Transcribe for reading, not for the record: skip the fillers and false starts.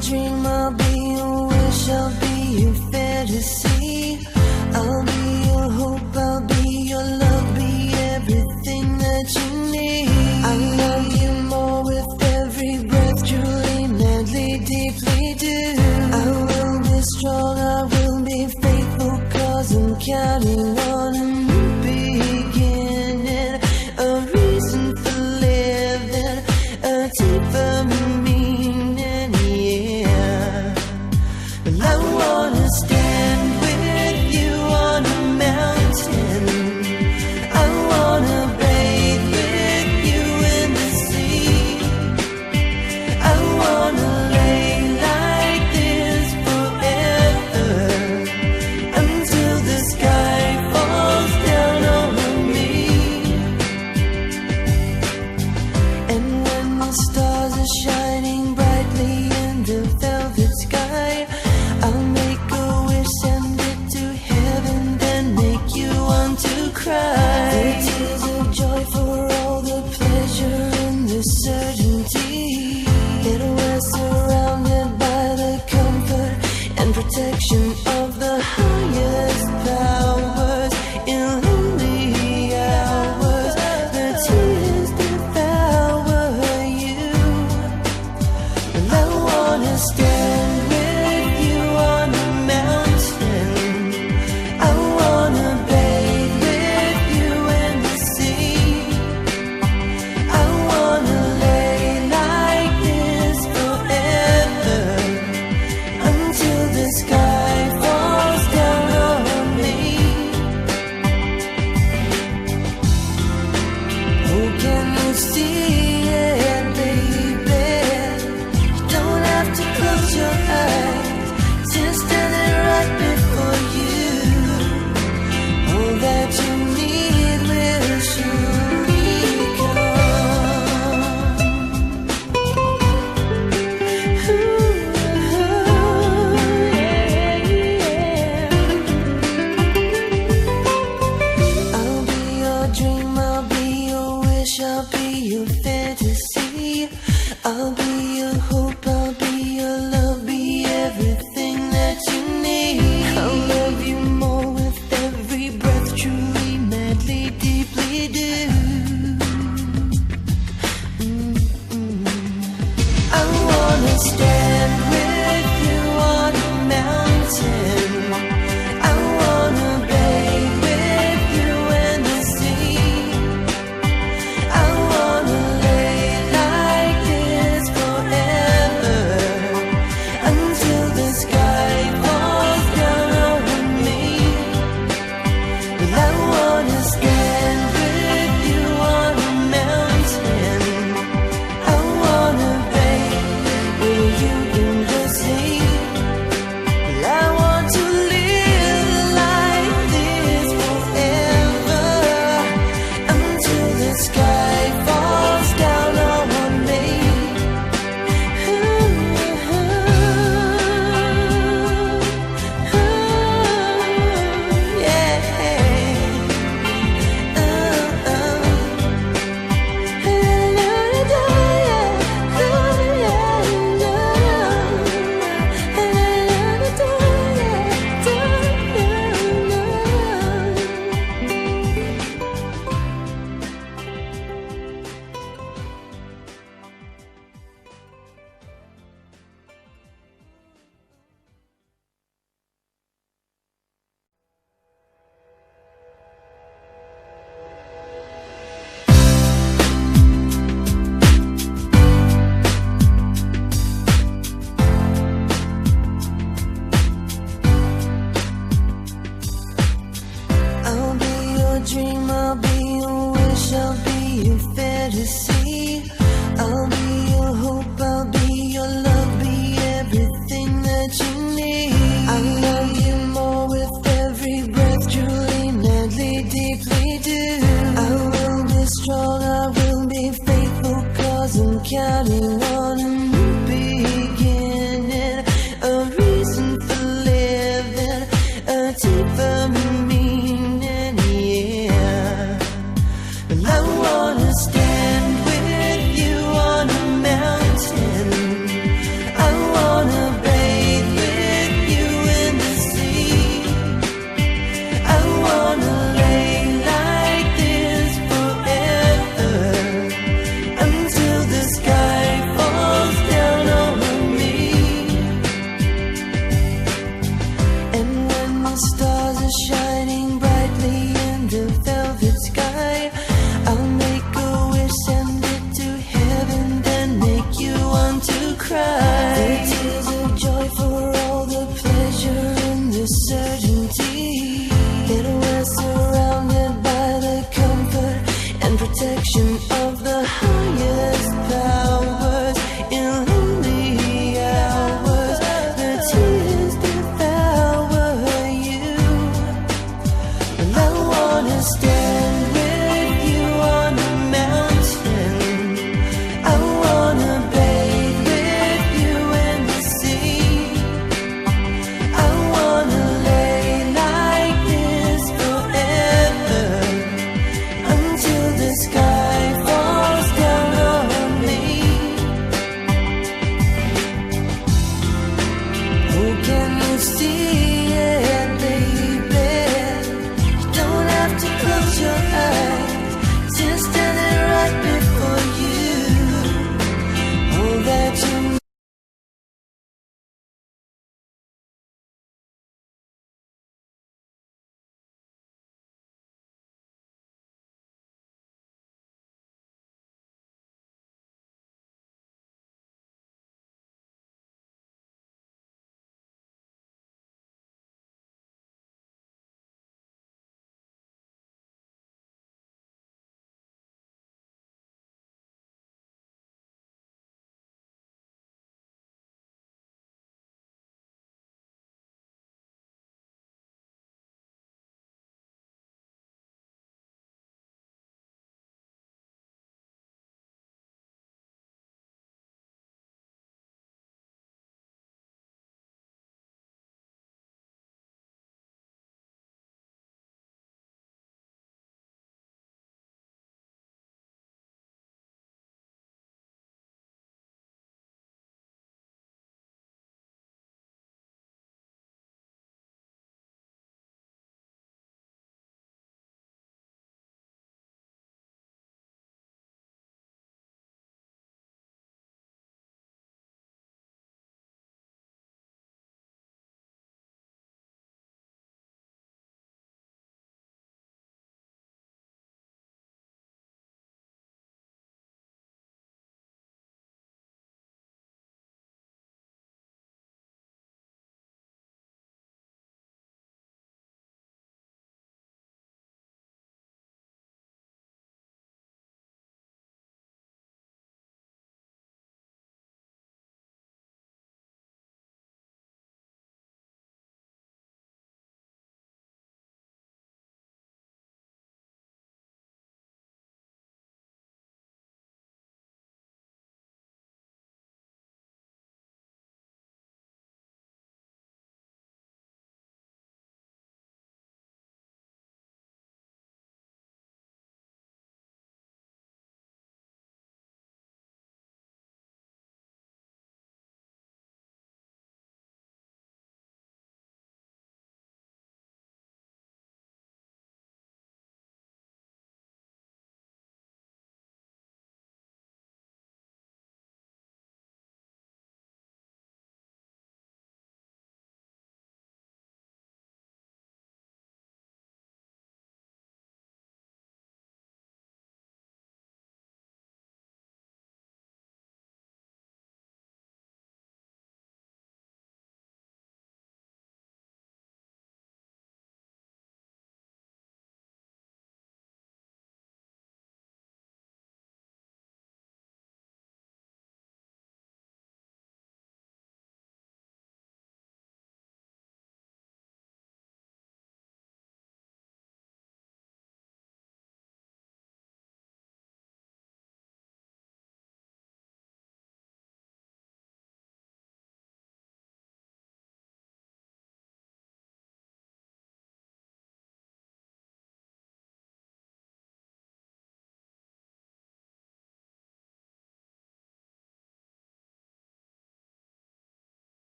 dream, I'll be your wish, I'll be your fantasy. I'll be your hope, I'll be your love, be everything that you need. I love you more with every breath, truly, madly, deeply do. I will be strong, I will be faithful, 'cause I'm counting on a new beginning, a reason for living, a deeper meaning, yeah. Well, I wanna stand with you on a mountain. I wanna bathe with you in the sea. I wanna lay like this forever, until the sky falls down over me. And when the stars are shining brightly in the velvet sky, I'll make a wish, send it to heaven, then make you want to cry. The tears of joy for all the pleasure and the certainty that we're surrounded by the comfort and protection of the highest powers. In lonely hours, the tears devour you. Well, I wanna stand with you on a mountain. I wanna bathe with you in the sea. I wanna lay like this forever, until the sky falls down on me. Oh, can you see it, baby? You don't have to close your eyes, just standing right before you. All that you need will surely come. Ooh, yeah. I'll be your dream, I'll be your wish, I'll be your fantasy. I'll be your hope, I'll be your love, be everything that you need. I'll love you more with every breath, truly, madly, deeply do. I wanna stand with you on a mountain. I wanna bathe with you in the sea. I wanna lay like this forever, until the sky falls down over me. Well, I wanna stand with you on a mountain. I wanna bathe with you in the sea. Well, I want to cry.